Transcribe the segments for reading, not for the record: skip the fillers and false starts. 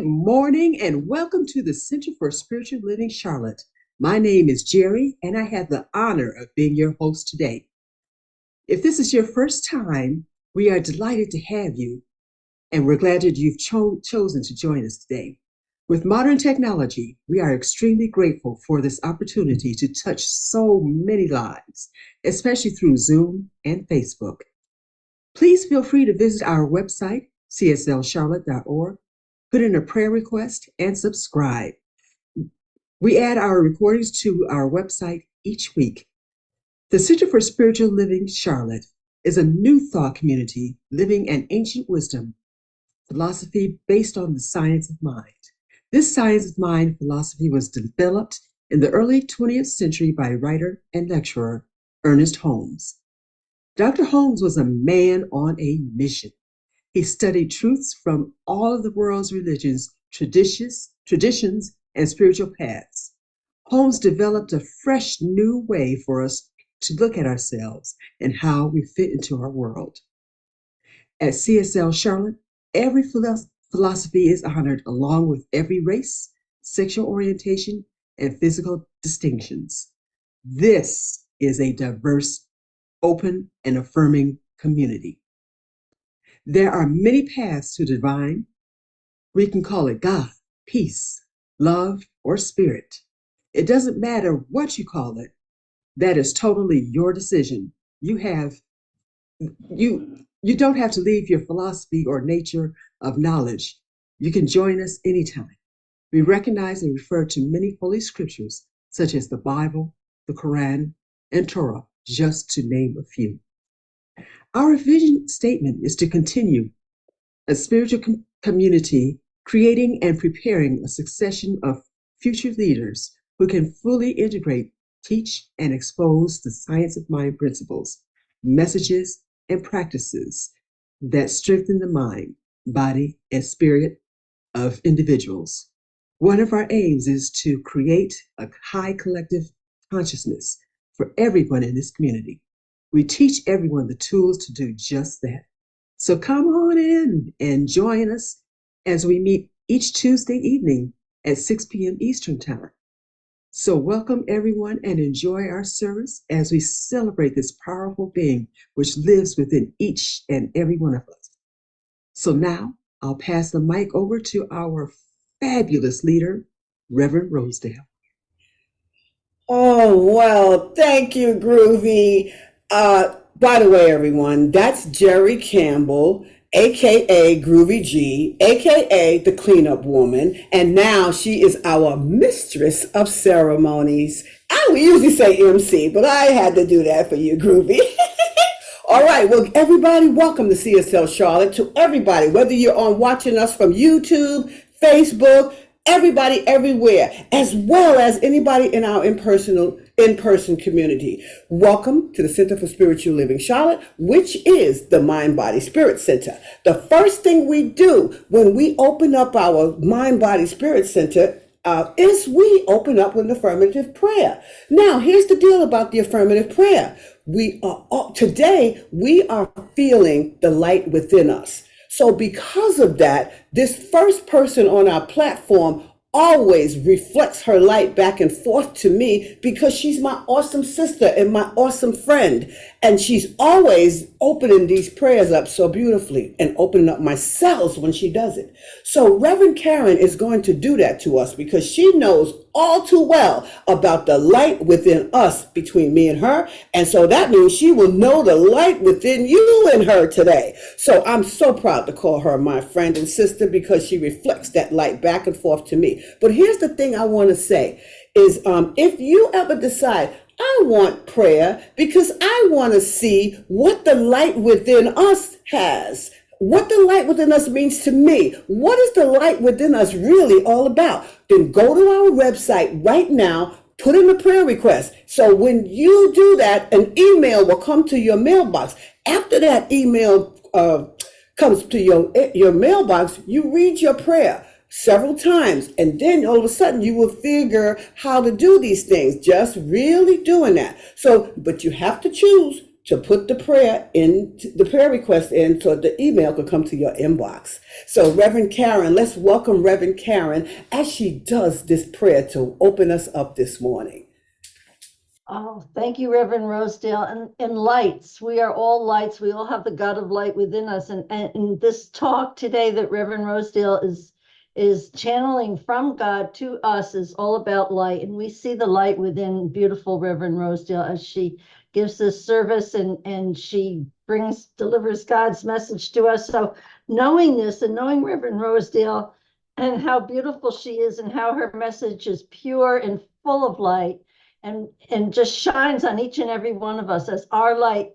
Good morning and welcome to the Center for Spiritual Living Charlotte. My name is Jerry and I have the honor of being your host today. If this is your first time, we are delighted to have you and we're glad that you've chosen to join us today. With modern technology, we are extremely grateful for this opportunity to touch so many lives, especially through Zoom and Facebook. Please feel free to visit our website, cslcharlotte.org, put in a prayer request, and subscribe. We add our recordings to our website each week. The Center for Spiritual Living Charlotte is a new thought community living an ancient wisdom philosophy based on the science of mind. This science of mind philosophy was developed in the early 20th century by writer and lecturer Ernest Holmes. Dr. Holmes was a man on a mission. He studied truths from all of the world's religions, traditions, and spiritual paths. Holmes developed a fresh new way for us to look at ourselves and how we fit into our world. At CSL Charlotte, every philosophy is honored along with every race, sexual orientation, and physical distinctions. This is a diverse, open, and affirming community. There are many paths to the divine. We can call it God, peace, love, or spirit. It doesn't matter what you call it. That is totally your decision. You don't have to leave your philosophy or nature of knowledge. You can join us anytime. We recognize and refer to many holy scriptures, such as the Bible, the Quran, and Torah, just to name a few. Our vision statement is to continue a spiritual community, creating and preparing a succession of future leaders who can fully integrate, teach, and expose the science of mind principles, messages, and practices that strengthen the mind, body, and spirit of individuals. One of our aims is to create a high collective consciousness for everyone in this community. We teach everyone the tools to do just that. So come on in and join us as we meet each Tuesday evening at 6 p.m. Eastern Time. So welcome everyone and enjoy our service as we celebrate this powerful being which lives within each and every one of us. So now I'll pass the mic over to our fabulous leader, Reverend Rosedale. Oh, well, thank you, Groovy. By the way, everyone, that's Jerry Campbell, aka Groovy G, aka the cleanup woman, and now she is our mistress of ceremonies. I would usually say MC, but I had to do that for you, Groovy. All right, well, everybody, welcome to CSL Charlotte. To everybody, whether you're on watching us from YouTube, Facebook, everybody everywhere, as well as anybody in our in-person community. Welcome to the Center for Spiritual Living Charlotte, which is the Mind Body Spirit Center. The first thing we do when we open up our Mind Body Spirit Center is we open up with an affirmative prayer. Now, here's the deal about the affirmative prayer. Today we are feeling the light within us. So because of that, this first person on our platform always reflects her light back and forth to me because she's my awesome sister and my awesome friend. And she's always opening these prayers up so beautifully and opening up my cells when she does it. So Reverend Karen is going to do that to us because she knows all too well about the light within us between me and her. And so that means she will know the light within you and her today. So I'm so proud to call her my friend and sister because she reflects that light back and forth to me. But here's the thing I want to say is if you ever decide, I want prayer because I want to see what the light within us has, what the light within us means to me. What is the light within us really all about? Then go to our website right now, put in a prayer request. So when you do that, an email will come to your mailbox. After that email comes to your mailbox, you read your prayer several times, and then all of a sudden you will figure how to do these things, just really doing that. So, but you have to choose to put the prayer request in so the email could come to your inbox. So Reverend Karen, let's welcome Reverend Karen as she does this prayer to open us up this morning. Oh, thank you, Reverend Rosedale. And lights, we are all lights. We all have the God of light within us. And this talk today that Reverend Rosedale is channeling from God to us is all about light. And we see the light within beautiful Reverend Rosedale as she gives this service and she delivers God's message to us. So knowing this and knowing Reverend Rosedale and how beautiful she is and how her message is pure and full of light and just shines on each and every one of us as our light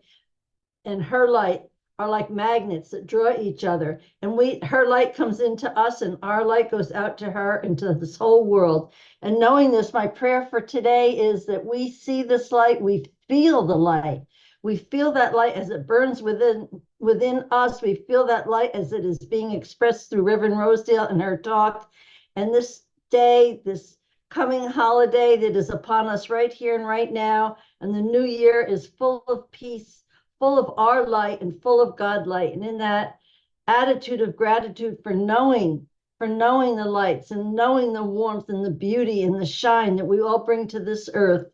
and her light are like magnets that draw each other. And her light comes into us and our light goes out to her and to this whole world. And knowing this, my prayer for today is that we see this light, we feel the light. We feel that light as it burns within us. We feel that light as it is being expressed through Reverend Rosedale and her talk. And this day, this coming holiday that is upon us right here and right now, and the new year is full of peace, full of our light and full of God light. And in that attitude of gratitude for knowing the lights and knowing the warmth and the beauty and the shine that we all bring to this earth,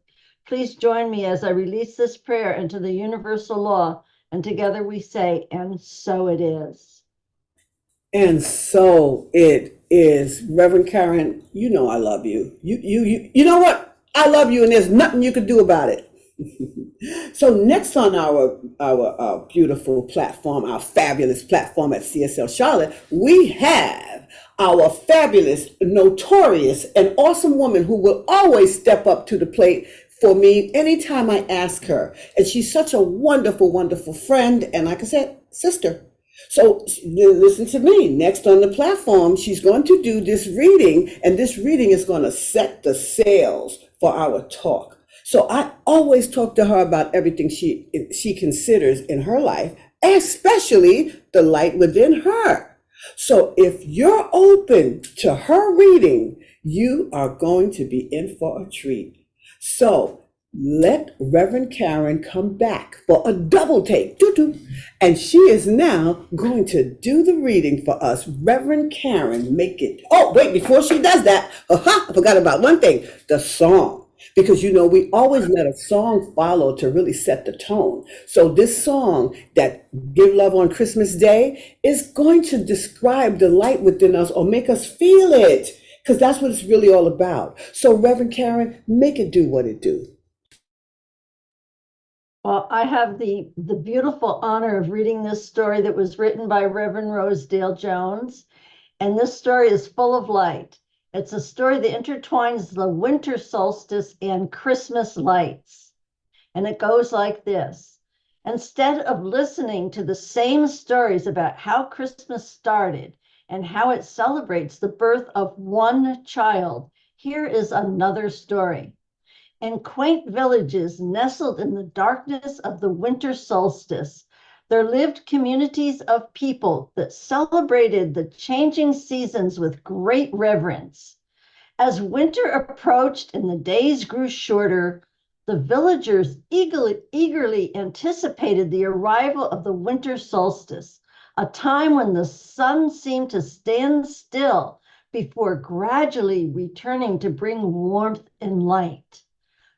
please join me as I release this prayer into the universal law. And together we say, and so it is. And so it is. Reverend Karen, you know I love you. You know what? I love you and there's nothing you can do about it. So next on our beautiful platform, our fabulous platform at CSL Charlotte, we have our fabulous, notorious, and awesome woman who will always step up to the plate for me anytime I ask her. And she's such a wonderful, wonderful friend, and like I said, sister. So listen to me. Next on the platform, she's going to do this reading, and this reading is going to set the sails for our talk. So I always talk to her about everything she considers in her life, especially the light within her. So if you're open to her reading, you are going to be in for a treat. So let Reverend Karen come back for a double take. Doo-doo. And she is now going to do the reading for us. Reverend Karen, make it. Oh, wait, before she does that, I forgot about one thing, the song. Because we always let a song follow to really set the tone. So this song that Give Love on Christmas Day is going to describe the light within us or make us feel it. Because that's what it's really all about. So Reverend Karen, make it do what it do. Well, I have the beautiful honor of reading this story that was written by Reverend Rosedale Jones. And this story is full of light. It's a story that intertwines the winter solstice and Christmas lights. And it goes like this. Instead of listening to the same stories about how Christmas started and how it celebrates the birth of one child, here is another story. In quaint villages nestled in the darkness of the winter solstice, there lived communities of people that celebrated the changing seasons with great reverence. As winter approached and the days grew shorter, the villagers eagerly anticipated the arrival of the winter solstice, a time when the sun seemed to stand still before gradually returning to bring warmth and light.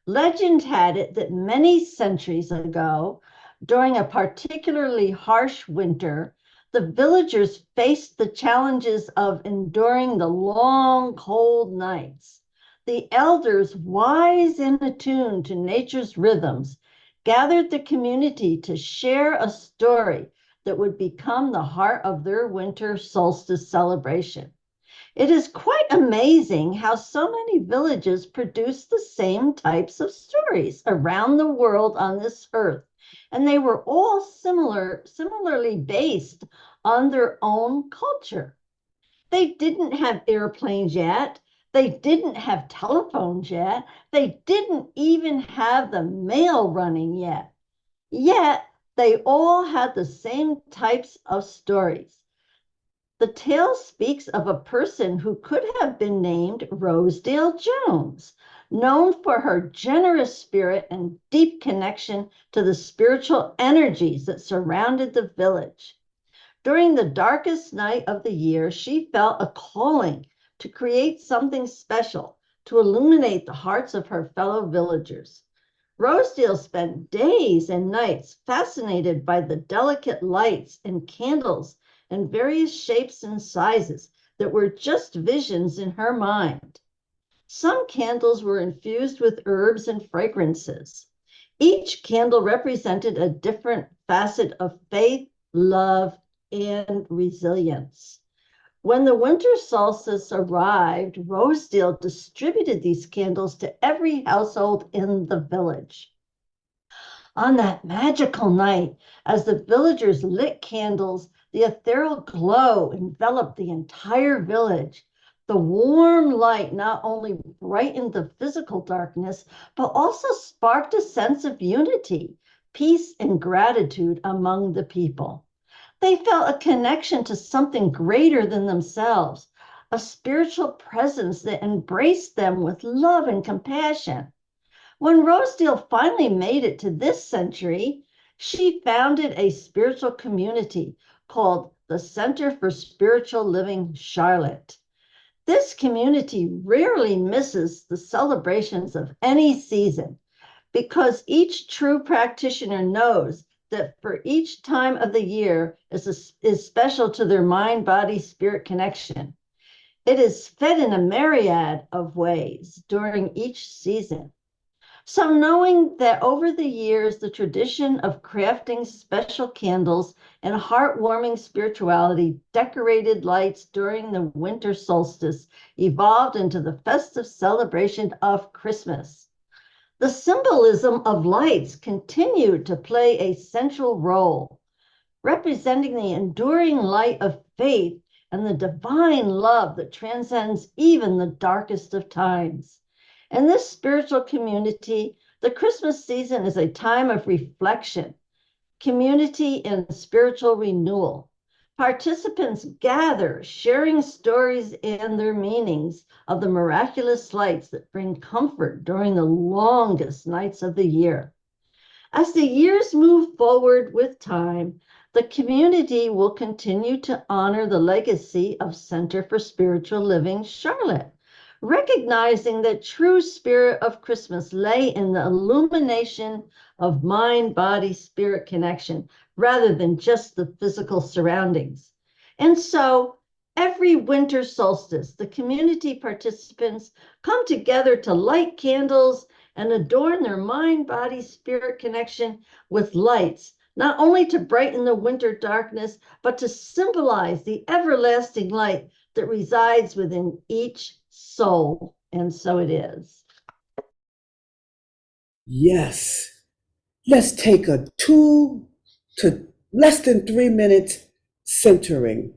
Legend had it that many centuries ago, during a particularly harsh winter, the villagers faced the challenges of enduring the long, cold nights. The elders, wise and attuned to nature's rhythms, gathered the community to share a story that would become the heart of their winter solstice celebration. It is quite amazing how so many villages produce the same types of stories around the world on this earth, and they were all similarly based on their own culture. They didn't have airplanes yet. They didn't have telephones yet. They didn't even have the mail running yet. Yet they all had the same types of stories. The tale speaks of a person who could have been named Rosedale Jones, known for her generous spirit and deep connection to the spiritual energies that surrounded the village. During the darkest night of the year, she felt a calling to create something special to illuminate the hearts of her fellow villagers. Rosedale spent days and nights fascinated by the delicate lights and candles in various shapes and sizes that were just visions in her mind. Some candles were infused with herbs and fragrances. Each candle represented a different facet of faith, love, and resilience. When the winter solstice arrived, Rosedale distributed these candles to every household in the village. On that magical night, as the villagers lit candles, the ethereal glow enveloped the entire village. The warm light not only brightened the physical darkness, but also sparked a sense of unity, peace, and gratitude among the people. They felt a connection to something greater than themselves, a spiritual presence that embraced them with love and compassion. When Rosedale finally made it to this century, she founded a spiritual community called the Center for Spiritual Living Charlotte. This community rarely misses the celebrations of any season because each true practitioner knows that for each time of the year is special to their mind, body, spirit connection. It is fed in a myriad of ways during each season. So, knowing that over the years, the tradition of crafting special candles and heartwarming spirituality, decorated lights during the winter solstice, evolved into the festive celebration of Christmas. The symbolism of lights continued to play a central role, representing the enduring light of faith and the divine love that transcends even the darkest of times. In this spiritual community, the Christmas season is a time of reflection, community, and spiritual renewal. Participants gather, sharing stories and their meanings of the miraculous lights that bring comfort during the longest nights of the year. As the years move forward with time, the community will continue to honor the legacy of Center for Spiritual Living Charlotte, recognizing that true spirit of Christmas lay in the illumination of mind, body, spirit connection, rather than just the physical surroundings. And so every winter solstice, the community participants come together to light candles and adorn their mind, body, spirit connection with lights, not only to brighten the winter darkness, but to symbolize the everlasting light that resides within each soul. And so it is. Yes. Let's take a 2 to less than 3 minutes centering.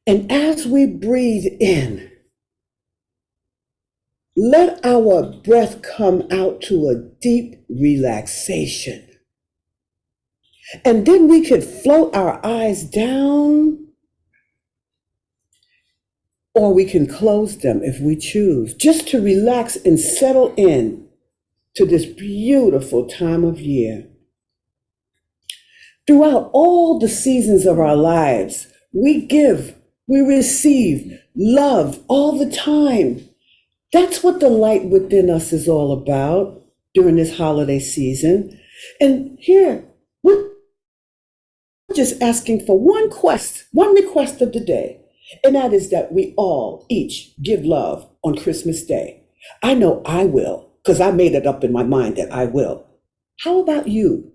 And as we breathe in, let our breath come out to a deep relaxation. And then we could float our eyes down, or we can close them if we choose, just to relax and settle in to this beautiful time of year. Throughout all the seasons of our lives, we give, we receive love all the time. That's what the light within us is all about during this holiday season. And here, we're just asking for one request of the day, and that is that we all each give love on Christmas Day. I know I will, because I made it up in my mind that I will. How about you?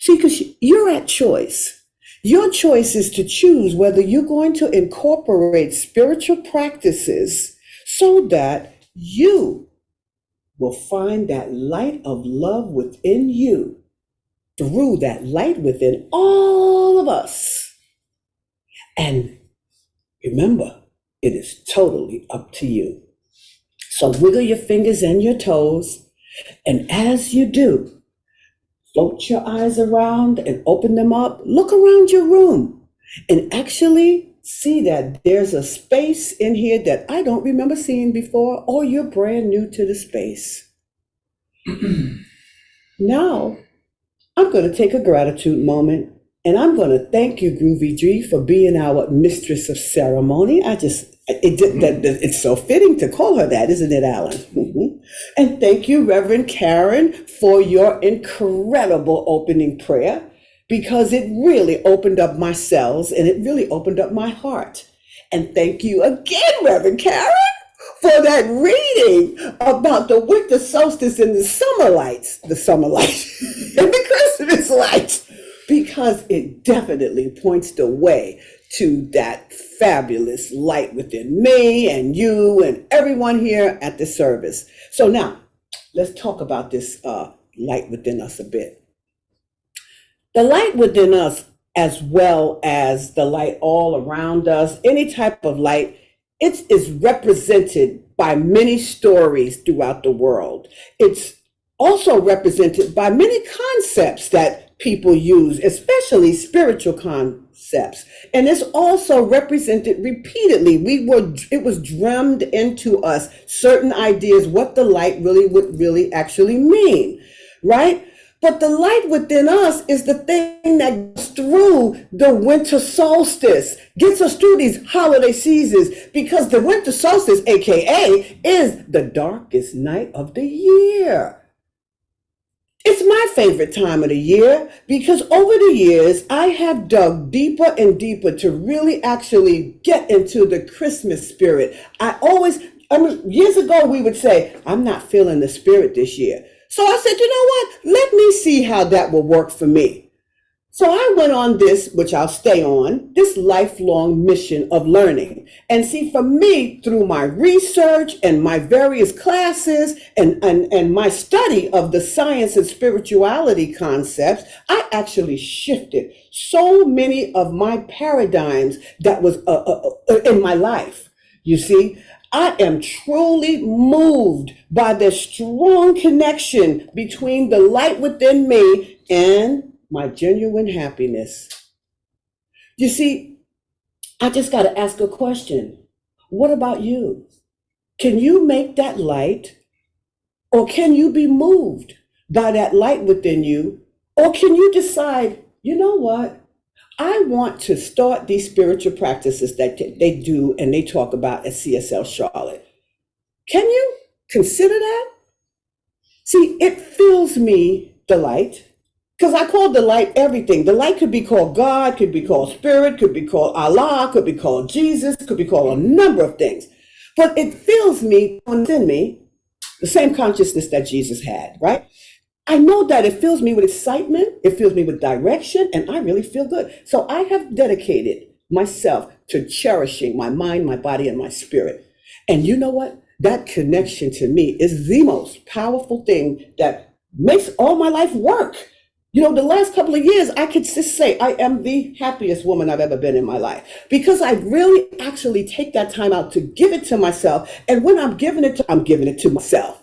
See, because you're at choice. Your choice is to choose whether you're going to incorporate spiritual practices so that you will find that light of love within you through that light within all of us. And remember, it is totally up to you. So wiggle your fingers and your toes. And as you do, float your eyes around and open them up. Look around your room and actually see that there's a space in here that I don't remember seeing before, or you're brand new to the space. Now, I'm going to take a gratitude moment and I'm going to thank you, Groovy G, for being our mistress of ceremony. It's so fitting to call her that, isn't it, Alan? And thank you, Reverend Karen, for your incredible opening prayer, because it really opened up my cells and it really opened up my heart. And thank you again, Reverend Karen, for that reading about the winter solstice and the summer lights, and the Christmas lights, because it definitely points the way to that fabulous light within me and you and everyone here at the service. So now, let's talk about this light within us a bit. The light within us, as well as the light all around us, any type of light, it is represented by many stories throughout the world. It's also represented by many concepts that people use, especially spiritual concepts. And it's also represented repeatedly. It was drummed into us certain ideas what the light would really actually mean, right? But the light within us is the thing that goes through the winter solstice, gets us through these holiday seasons, because the winter solstice, AKA, is the darkest night of the year. It's my favorite time of the year because over the years, I have dug deeper and deeper to really actually get into the Christmas spirit. Years ago, we would say, I'm not feeling the spirit this year. So I said, you know what? Let me see how that will work for me. So I went on this, which I'll stay on, this lifelong mission of learning. And see, for me, through my research and my various classes and my study of the science and spirituality concepts, I actually shifted so many of my paradigms that was in my life. You see, I am truly moved by the strong connection between the light within me and my genuine happiness. You see, I just got to ask a question. What about you? Can you make that light, or can you be moved by that light within you? Or can you decide, you know what? I want to start these spiritual practices that they do and they talk about at CSL Charlotte. Can you consider that? See, it fills me, the light, because I call the light everything. The light could be called God, could be called Spirit, could be called Allah, could be called Jesus, could be called a number of things. But it fills me within me, the same consciousness that Jesus had, right? I know that it fills me with excitement, it fills me with direction, and I really feel good. So I have dedicated myself to cherishing my mind, my body, and my spirit. And you know what? That connection to me is the most powerful thing that makes all my life work. You know, the last couple of years, I could just say I am the happiest woman I've ever been in my life, because I really actually take that time out to give it to myself. And when I'm giving it to myself.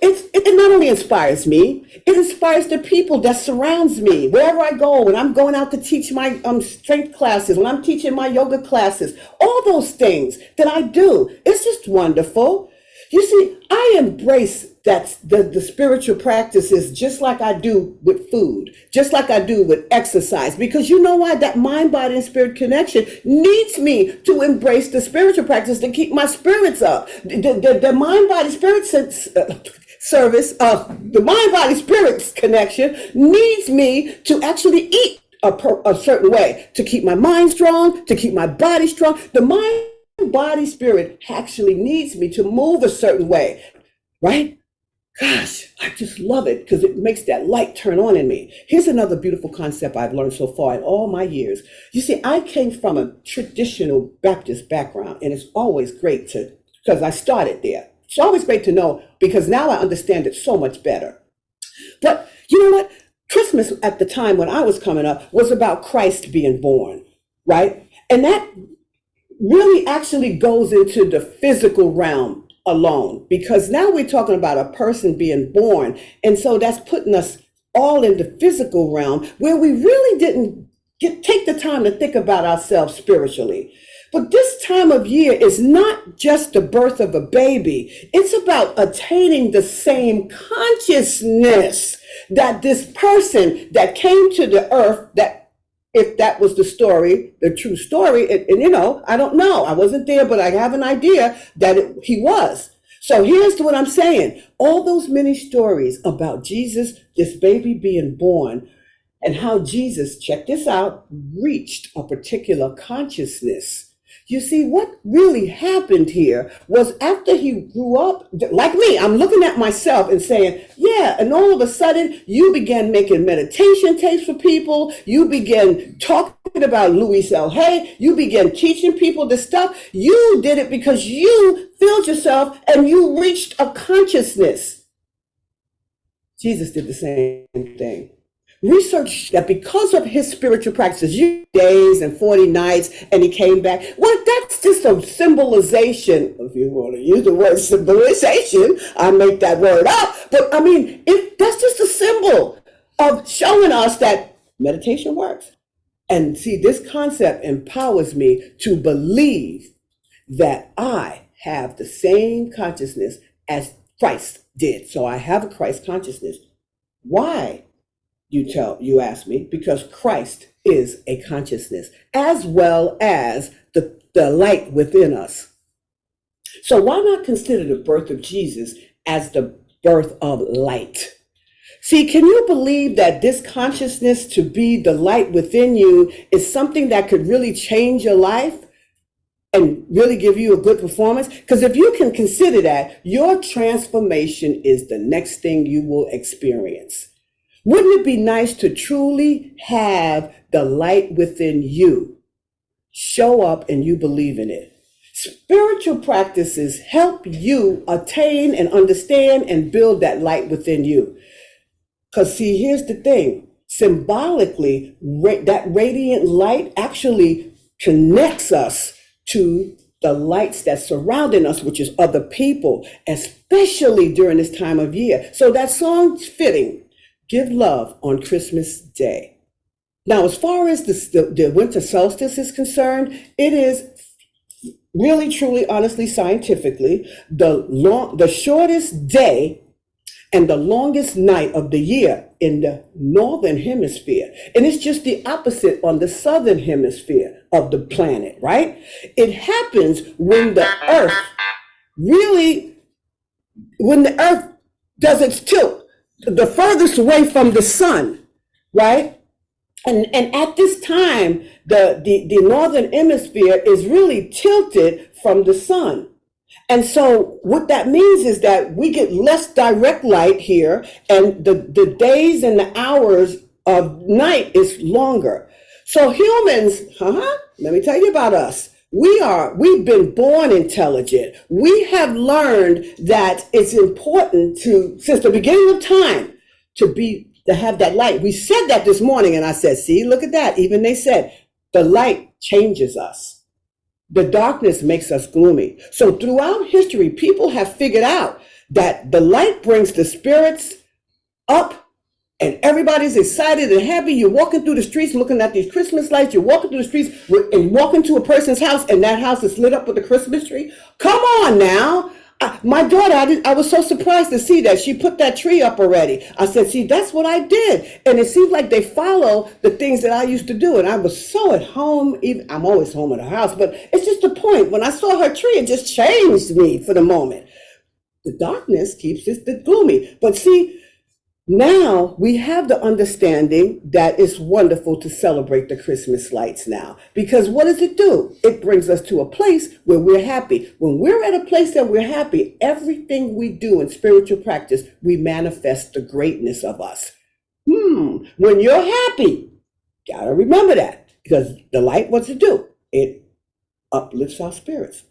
It not only inspires me, it inspires the people that surrounds me. Wherever I go, when I'm going out to teach my strength classes, when I'm teaching my yoga classes, all those things that I do, it's just wonderful. You see, I embrace that the spiritual practices just like I do with food, just like I do with exercise, because you know why? That mind, body, and spirit connection needs me to embrace the spiritual practice to keep my spirits up. The mind, body, spirit service of the mind, body, spirit connection needs me to actually eat a certain way to keep my mind strong, to keep my body strong. The mind, body, spirit actually needs me to move a certain way, right? Gosh, I just love it because it makes that light turn on in me. Here's another beautiful concept I've learned so far in all my years. You see, I came from a traditional Baptist background, and it's always great because I started there. It's always great to know because now I understand it so much better. But you know what? Christmas at the time when I was coming up was about Christ being born, right? And that really actually goes into the physical realm alone, because now we're talking about a person being born. And so that's putting us all in the physical realm where we really didn't take the time to think about ourselves spiritually. But this time of year is not just the birth of a baby. It's about attaining the same consciousness that this person that came to the earth, that if that was the story, the true story, and I don't know. I wasn't there, but I have an idea that he was. So here's what I'm saying. All those many stories about Jesus, this baby being born, and how Jesus, check this out, reached a particular consciousness. You see, what really happened here was after he grew up, like me, I'm looking at myself and saying, yeah, and all of a sudden you began making meditation tapes for people. You began talking about Louis L. Hay. You began teaching people this stuff. You did it because you filled yourself and you reached a consciousness. Jesus did the same thing. Research that because of his spiritual practices, days and 40 nights, and he came back. Well, that's just a symbolization. If you want to use the word symbolization, I make that word up. But I mean, that's just a symbol of showing us that meditation works. And see, this concept empowers me to believe that I have the same consciousness as Christ did. So I have a Christ consciousness. Why? You ask me, because Christ is a consciousness as well as the light within us. So why not consider the birth of Jesus as the birth of light? See, can you believe that this consciousness to be the light within you is something that could really change your life and really give you a good performance? Because if you can consider that, your transformation is the next thing you will experience. Wouldn't it be nice to truly have the light within you show up and you believe in it? Spiritual practices help you attain and understand and build that light within you. Because see, here's the thing. Symbolically, that radiant light actually connects us to the lights that's surrounding us, which is other people, especially during this time of year. So that song's fitting. Give love on Christmas Day. Now, as far as the winter solstice is concerned, it is really, truly, honestly, scientifically, the shortest day and the longest night of the year in the northern hemisphere. And it's just the opposite on the southern hemisphere of the planet, right? It happens when the earth does its tilt the furthest away from the sun, right? And at this time, the northern hemisphere is really tilted from the sun. And so what that means is that we get less direct light here, and the days and the hours of night is longer. So humans, let me tell you about us. We've been born intelligent. We have learned that it's important since the beginning of time, to have that light. We said that this morning, and I said, see, look at that. Even they said the light changes us. The darkness makes us gloomy. So throughout history, people have figured out that the light brings the spirits up, and everybody's excited and happy. You're walking through the streets looking at these Christmas lights. You're walking through the streets and walking to a person's house, and that house is lit up with a Christmas tree. Come on now. My daughter, I was so surprised to see that she put that tree up already. I said, see, that's what I did. And it seems like they follow the things that I used to do. And I was so at home. I'm always home at the house, but it's just the point. When I saw her tree, it just changed me for the moment. The darkness keeps it gloomy. But see, now we have the understanding that it's wonderful to celebrate the Christmas lights now. Because what does it do? It brings us to a place where we're happy. When we're at a place that we're happy, everything we do in spiritual practice, we manifest the greatness of us. When you're happy, gotta remember that. Because the light, what's it do? It uplifts our spirits.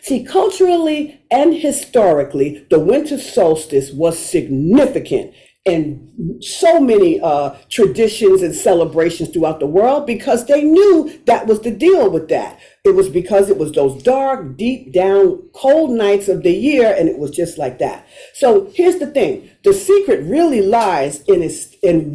See, culturally and historically, the winter solstice was significant and so many traditions and celebrations throughout the world because they knew that was the deal with that. It was because it was those dark, deep down, cold nights of the year, and it was just like that. So here's the thing. The secret really lies in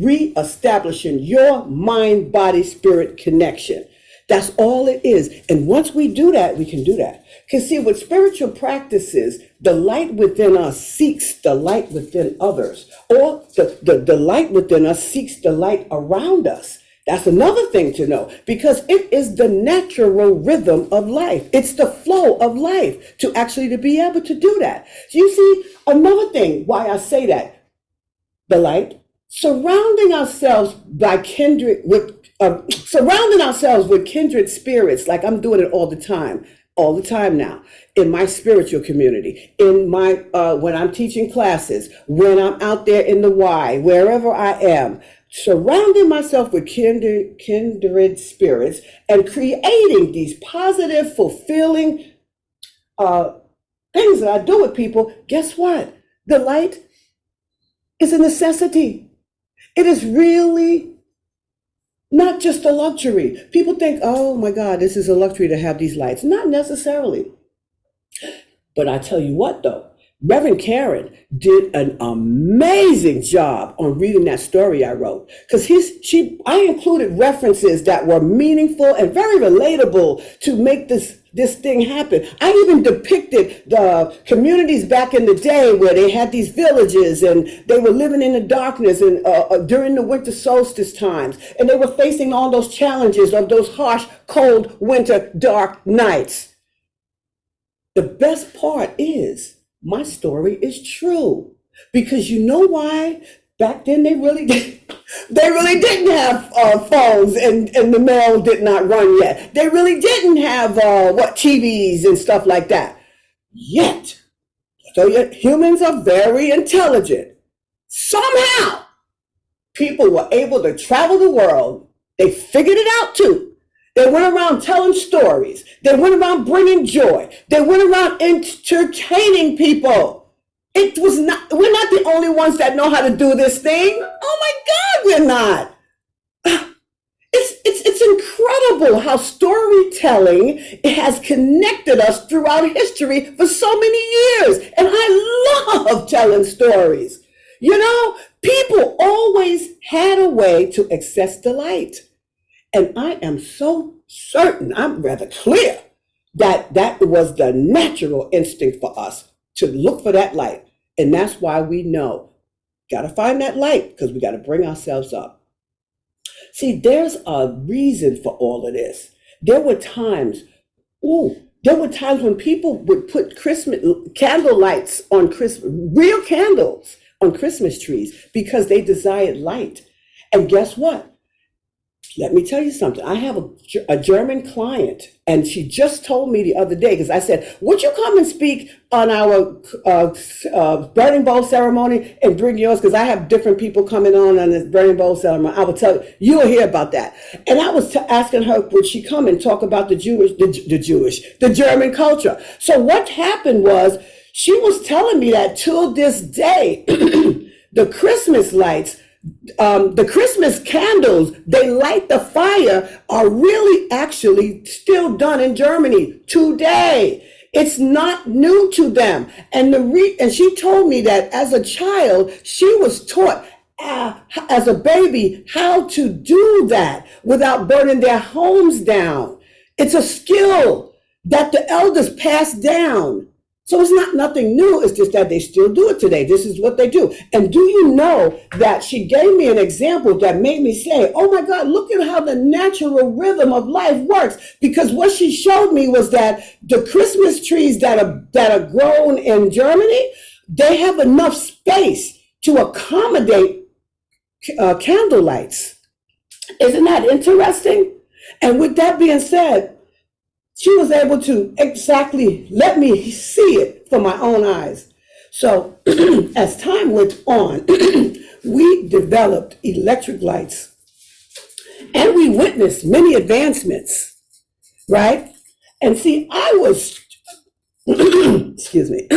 reestablishing your mind, body, spirit connection. That's all it is. And once we do that, we can do that. Because see, with spiritual practices, the light within us seeks the light within others, or the light within us seeks the light around us. That's another thing to know, because it is the natural rhythm of life. It's the flow of life to be able to do that. So you see, another thing why I say that, the light, surrounding ourselves with kindred spirits, like I'm doing it all the time now, in my spiritual community, in my when I'm teaching classes, when I'm out there in the Y, wherever I am, surrounding myself with kindred spirits and creating these positive, fulfilling things that I do with people. Guess what? The light is a necessity. It is really not just a luxury. People think, oh my God, this is a luxury to have these lights. Not necessarily. But I tell you what, though, Reverend Karen did an amazing job on reading that story I wrote, because I included references that were meaningful and very relatable to make this thing happen. I even depicted the communities back in the day where they had these villages and they were living in the darkness and during the winter solstice times, and they were facing all those challenges of those harsh, cold, winter, dark nights. The best part is my story is true, because you know why? Back then they really didn't have phones, and the mail did not run yet. They really didn't have TVs and stuff like that yet. So yet humans are very intelligent. Somehow people were able to travel the world. They figured it out too. They went around telling stories. They went around bringing joy. They went around entertaining people. We're not the only ones that know how to do this thing. Oh my God, we're not. It's incredible how storytelling has connected us throughout history for so many years. And I love telling stories. You know, people always had a way to access the light. And I am so certain, I'm rather clear, that was the natural instinct for us to look for that light. And that's why we know, got to find that light, because we got to bring ourselves up. See, there's a reason for all of this. There were times when people would put Christmas candle lights on real candles on Christmas trees because they desired light. And guess what? Let me tell you something. I have a German client, and she just told me the other day, because I said, would you come and speak on our burning bowl ceremony and bring yours? Because I have different people coming on this burning bowl ceremony. I will tell you, you'll hear about that. And I was asking her, would she come and talk about the German culture? So what happened was, she was telling me that till this day, the Christmas lights, the Christmas candles, they light the fire, are really actually still done in Germany today. It's not new to them. And she told me that as a child, she was taught as a baby how to do that without burning their homes down. It's a skill that the elders passed down. So it's not nothing new. It's just that they still do it today. This is what they do. And do you know that she gave me an example that made me say, oh my God, look at how the natural rhythm of life works. Because what she showed me was that the Christmas trees that are grown in Germany, they have enough space to accommodate candle lights. Isn't that interesting? And with that being said, she was able to exactly let me see it from my own eyes. So as time went on, we developed electric lights, and we witnessed many advancements, right? And see, I was, excuse me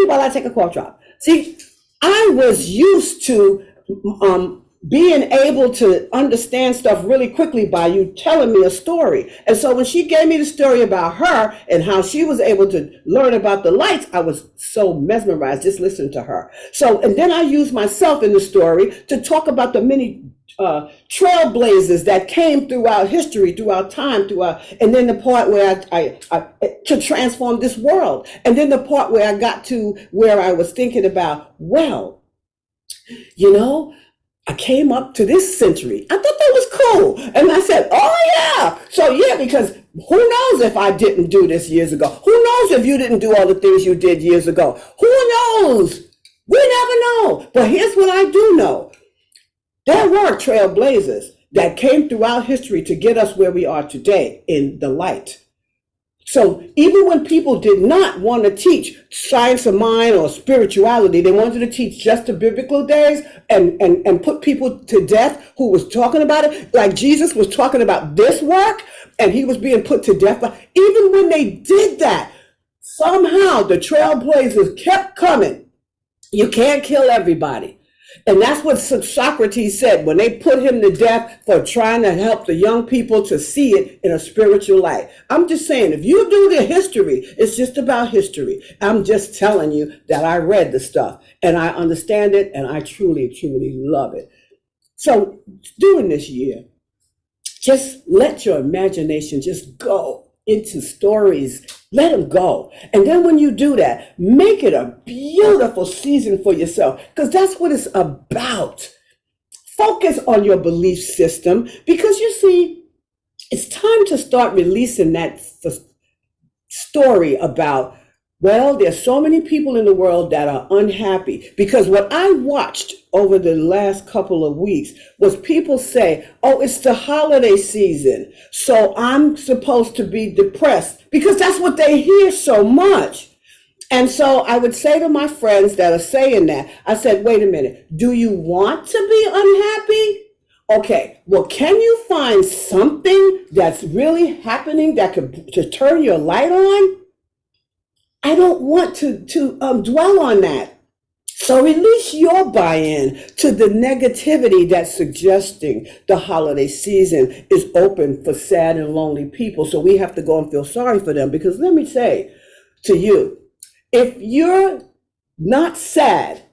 while I take a cough drop. See, I was used to being able to understand stuff really quickly by you telling me a story. And so when she gave me the story about her and how she was able to learn about the lights, I was so mesmerized just listening to her. So, and then I used myself in the story to talk about the many trailblazers that came throughout history, throughout time, and then the part where I to transform this world, and then the part where I got to where I was thinking about, well, you know, I came up to this century. I thought that was cool, and I said, oh yeah, so yeah, because who knows if I didn't do this years ago? Who knows if you didn't do all the things you did years ago? Who knows? We never know. But here's what I do know. There were trailblazers that came throughout history to get us where we are today in the light. So even when people did not want to teach science of mind or spirituality, they wanted to teach just the biblical days and put people to death who was talking about it, like Jesus was talking about this work and he was being put to death. But even when they did that, somehow the trailblazers kept coming. You can't kill everybody. And that's what Socrates said when they put him to death for trying to help the young people to see it in a spiritual light. I'm just saying, if you do the history, it's just about history. I'm just telling you that I read the stuff and I understand it and I truly, truly love it. So during this year, just let your imagination just go into stories. Let them go. And then when you do that, make it a beautiful season for yourself, because that's what it's about. Focus on your belief system, because you see, it's time to start releasing that story about, well, there's so many people in the world that are unhappy. Because what I watched over the last couple of weeks was people say, oh, it's the holiday season, so I'm supposed to be depressed, because that's what they hear so much. And so I would say to my friends that are saying that, I said, wait a minute, do you want to be unhappy? Okay, well, can you find something that's really happening that could to turn your light on? I don't want to dwell on that. So release your buy-in to the negativity that's suggesting the holiday season is open for sad and lonely people. So we have to go and feel sorry for them. Because let me say to you, if you're not sad,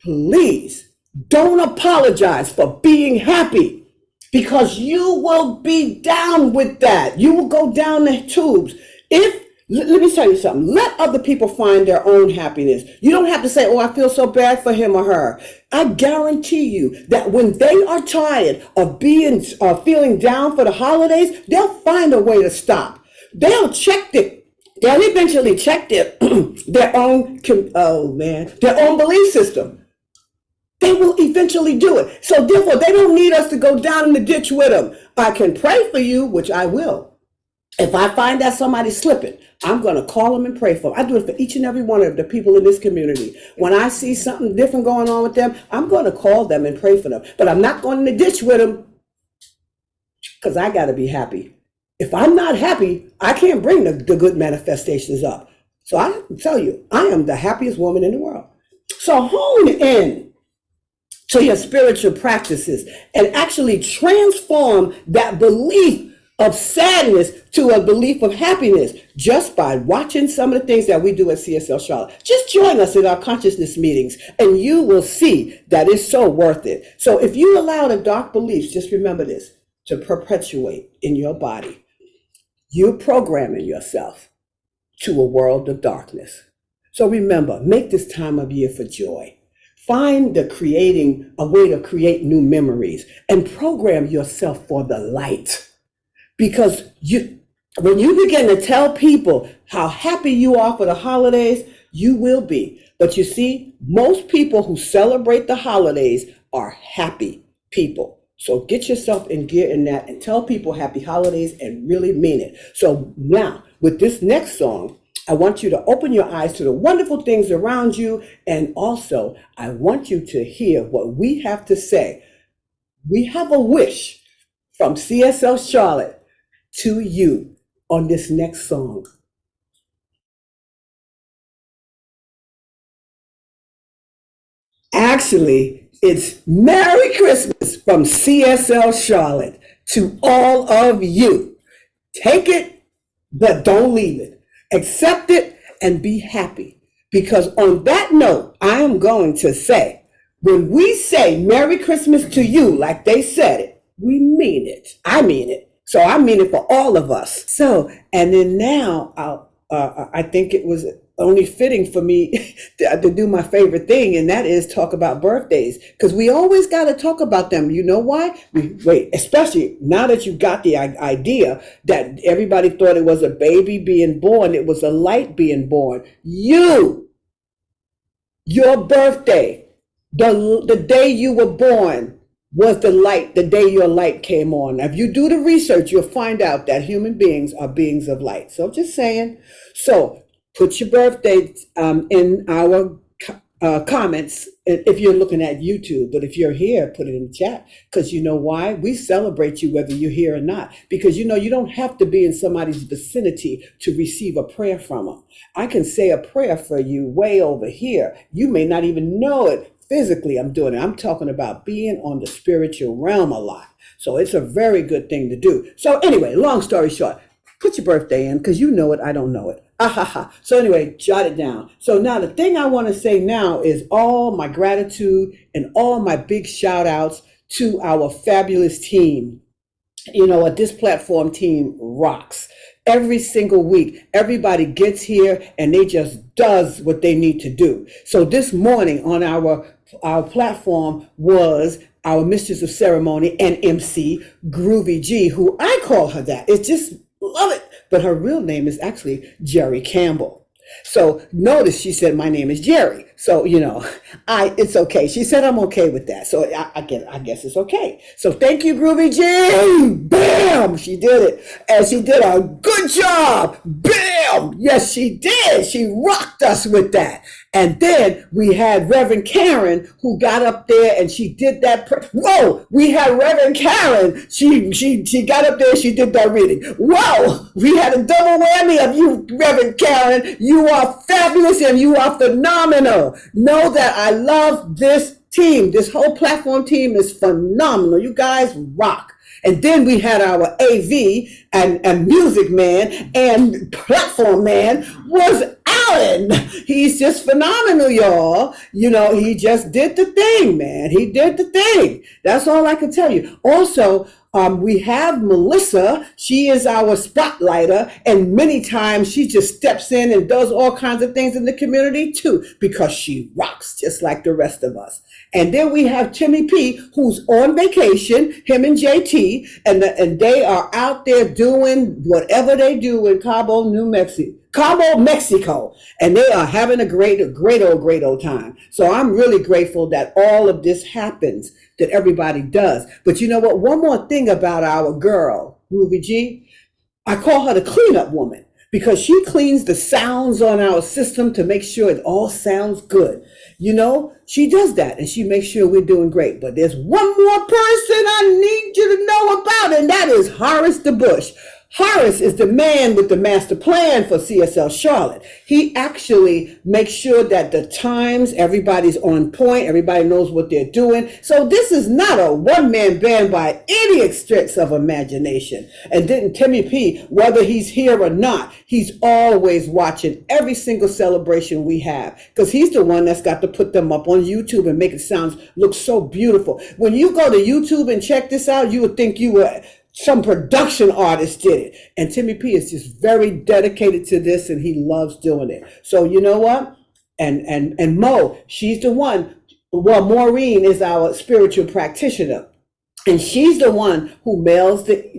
please don't apologize for being happy, because you will be down with that. You will go down the tubes. Let me tell you something. Let other people find their own happiness. You don't have to say, oh, I feel so bad for him or her. I guarantee you that when they are tired of feeling down for the holidays, they'll find a way to stop. They'll eventually check their own belief system. They will eventually do it. So therefore, they don't need us to go down in the ditch with them. I can pray for you, which I will. If I find that somebody's slipping, I'm going to call them and pray for them. I do it for each and every one of the people in this community. When I see something different going on with them, I'm going to call them and pray for them. But I'm not going in the ditch with them, because I got to be happy. If I'm not happy, I can't bring the good manifestations up. So I tell you, I am the happiest woman in the world. So hone in to your spiritual practices and actually transform that belief of sadness to a belief of happiness just by watching some of the things that we do at CSL Charlotte. Just join us in our consciousness meetings and you will see that it's so worth it. So if you allow the dark beliefs, just remember this, to perpetuate in your body, you're programming yourself to a world of darkness. So remember, make this time of year for joy. Find a way to create new memories and program yourself for the light. Because when you begin to tell people how happy you are for the holidays, you will be. But you see, most people who celebrate the holidays are happy people. So get yourself in gear in that and tell people happy holidays and really mean it. So now, with this next song, I want you to open your eyes to the wonderful things around you. And also, I want you to hear what we have to say. We have a wish from CSL Charlotte to you on this next song. Actually, it's Merry Christmas from CSL Charlotte to all of you. Take it, but don't leave it. Accept it and be happy. Because on that note, I am going to say, when we say Merry Christmas to you, like they said it, we mean it. I mean it. So I mean it for all of us. So, and then now I think it was only fitting for me to do my favorite thing, and that is talk about birthdays, because we always got to talk about them. You know why? Wait, especially now that you got the idea that everybody thought it was a baby being born, it was a light being born. Your birthday, the day you were born, was the light, the day your light came on. Now, if you do the research, you'll find out that human beings are beings of light. So just saying. So put your birthday in our comments if you're looking at YouTube. But if you're here, put it in the chat, because you know why? We celebrate you whether you're here or not, because you know you don't have to be in somebody's vicinity to receive a prayer from them. I can say a prayer for you way over here. You may not even know it. Physically, I'm doing it. I'm talking about being on the spiritual realm a lot. So it's a very good thing to do. So anyway, long story short, put your birthday in, because you know it, I don't know it. So anyway, jot it down. So now the thing I want to say now is all my gratitude and all my big shout outs to our fabulous team. You know what? This platform team rocks. Every single week, everybody gets here and they just does what they need to do. So this morning on our platform was our mistress of ceremony and MC, Groovy G, who I call her that. It's just love it. But her real name is actually Jerry Campbell. So notice she said, my name is Jerry. So, you know, it's okay. She said, I'm okay with that. So I guess it's okay. So thank you, Groovy G. Bam! She did it. And she did a good job. Bam! Yes, she did. She rocked us with that. And then we had Reverend Karen, who got up there and she did that. Whoa! We had Reverend Karen. She got up there. She did that reading. Whoa! We had a double whammy of you, Reverend Karen. You are fabulous and you are phenomenal. Know that I love this team. This whole platform team is phenomenal. You guys rock. And then we had our AV and music man and platform man was Alan. He's just phenomenal, y'all. You know, he just did the thing, man. He did the thing. That's all I can tell you. Also, we have Melissa. She is our spotlighter, and many times she just steps in and does all kinds of things in the community too, because she rocks just like the rest of us. And then we have Timmy P, who's on vacation, him and JT, and they are out there doing whatever they do in Cabo, Mexico, and they are having a great old time. So I'm really grateful that all of this happens, that everybody does. But you know what? One more thing about our girl, Ruby G, I call her the cleanup woman, because she cleans the sounds on our system to make sure it all sounds good. You know, she does that and she makes sure we're doing great. But there's one more person I need you to know about, and that is Horace the Bush. Horace is the man with the master plan for CSL Charlotte. He actually makes sure that the times, everybody's on point, everybody knows what they're doing. So this is not a one-man band by any stretch of imagination. And then Timmy P, whether he's here or not, he's always watching every single celebration we have, because he's the one that's got to put them up on YouTube and make it look so beautiful. When you go to YouTube and check this out, you would think you were some production artist did it. And Timmy P is just very dedicated to this and he loves doing it. So you know what? And Mo, she's the one. Well, Maureen is our spiritual practitioner. And she's the one who mails the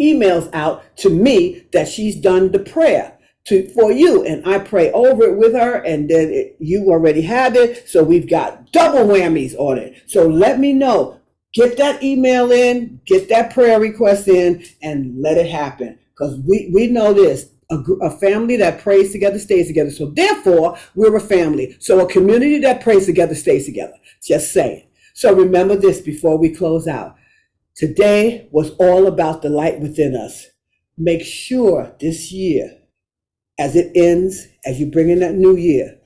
emails out to me that she's done the prayer for you. And I pray over it with her, and then you already have it. So we've got double whammies on it. So let me know. Get that email in, get that prayer request in, and let it happen. Because we know this, a family that prays together stays together. So therefore, we're a family. So a community that prays together stays together. Just saying. So remember this before we close out. Today was all about the light within us. Make sure this year, as it ends, as you bring in that new year,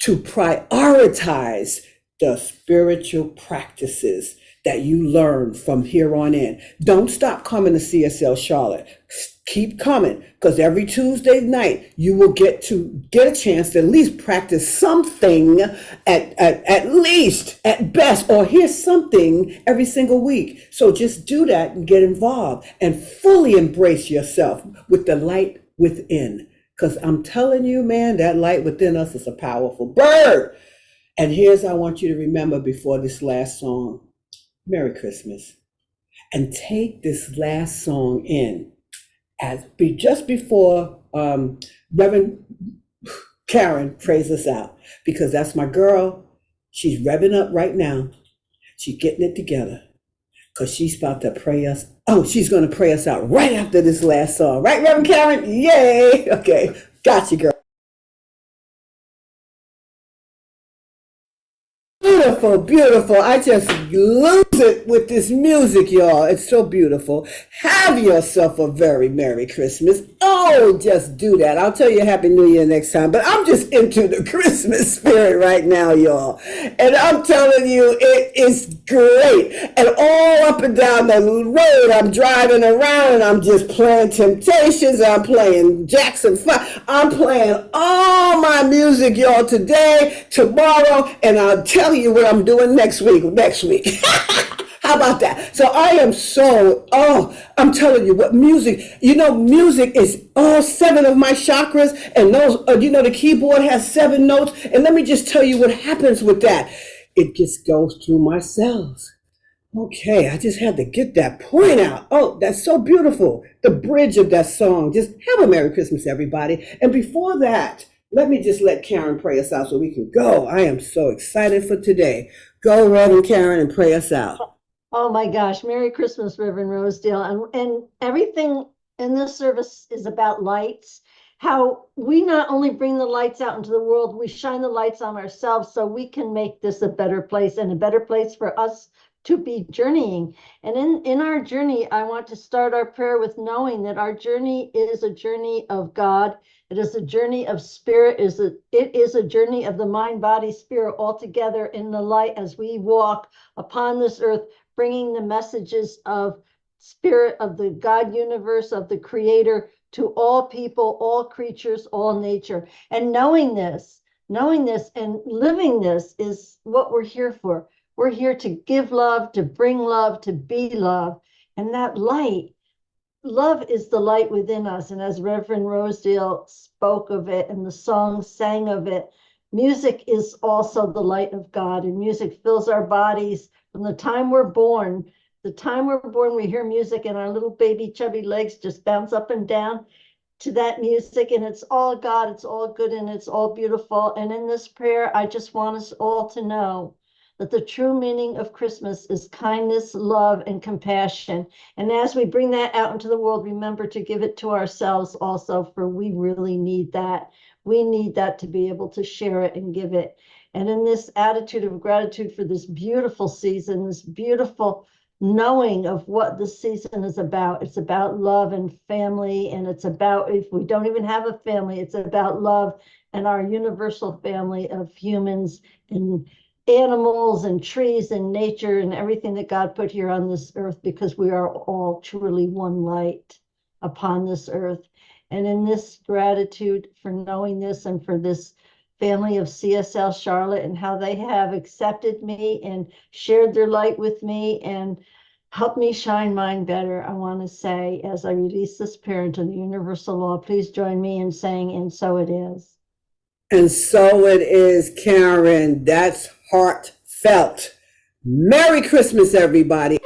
to prioritize the spiritual practices that you learn from here on in. Don't stop coming to CSL Charlotte. Keep coming, because every Tuesday night you will get a chance to at least practice something, at least, at best, or hear something every single week. So just do that and get involved and fully embrace yourself with the light within. Because I'm telling you, man, that light within us is a powerful bird. And here's I want you to remember before this last song. Merry Christmas. And take this last song in just before Reverend Karen prays us out, because that's my girl. She's revving up right now. She's getting it together, because she's about to pray us. Oh, she's going to pray us out right after this last song. Right, Reverend Karen? Yay. Okay. Got you, girl. Beautiful, beautiful. I just lose it with this music, y'all. It's so beautiful. Have yourself a very Merry Christmas. Oh, just do that. I'll tell you Happy New Year next time, but I'm just into the Christmas spirit right now, y'all. And I'm telling you, it is great. And all up and down the road, I'm driving around and I'm just playing Temptations. I'm playing Jackson 5. I'm playing all my music, y'all, today, tomorrow, and I'll tell you what I'm doing next week. How about that? So I am I'm telling you what music, music is all 7 of my chakras, and those, the keyboard has 7 notes. And let me just tell you what happens with that. It just goes through my cells. Okay, I just had to get that point out. Oh, that's so beautiful. The bridge of that song. Just have a Merry Christmas, everybody. And before that, let me just let Karen pray us out so we can go. I am so excited for today. Go, Reverend Karen, and pray us out. Oh my gosh, Merry Christmas, Reverend Rosedale. And everything in this service is about lights. How we not only bring the lights out into the world, we shine the lights on ourselves so we can make this a better place, and a better place for us to be journeying. And in our journey, I want to start our prayer with knowing that our journey is a journey of God. It is a journey of spirit. It is a journey of the mind, body, spirit all together in the light as we walk upon this earth, bringing the messages of spirit, of the God universe, of the creator to all people, all creatures, all nature. And knowing this and living this is what we're here for. We're here to give love, to bring love, to be love. And that light, love is the light within us. And as Reverend Rosedale spoke of it and the song sang of it, music is also the light of God, and music fills our bodies from the time we're born. The time we're born, we hear music and our little baby chubby legs just bounce up and down to that music, and it's all God, it's all good, and it's all beautiful. And in this prayer, I just want us all to know that the true meaning of Christmas is kindness, love, and compassion. And as we bring that out into the world, remember to give it to ourselves also, for we really need that. We need that to be able to share it and give it. And in this attitude of gratitude for this beautiful season, this beautiful knowing of what this season is about. It's about love and family, and it's about, if we don't even have a family, it's about love and our universal family of humans and animals and trees and nature and everything that God put here on this earth, because we are all truly one light upon this earth. And in this gratitude for knowing this, and for this family of CSL Charlotte and how they have accepted me and shared their light with me and helped me shine mine better, I want to say, as I release this prayer into the universal law, please join me in saying, and so it is. And so it is, Karen. That's heartfelt. Merry Christmas, everybody.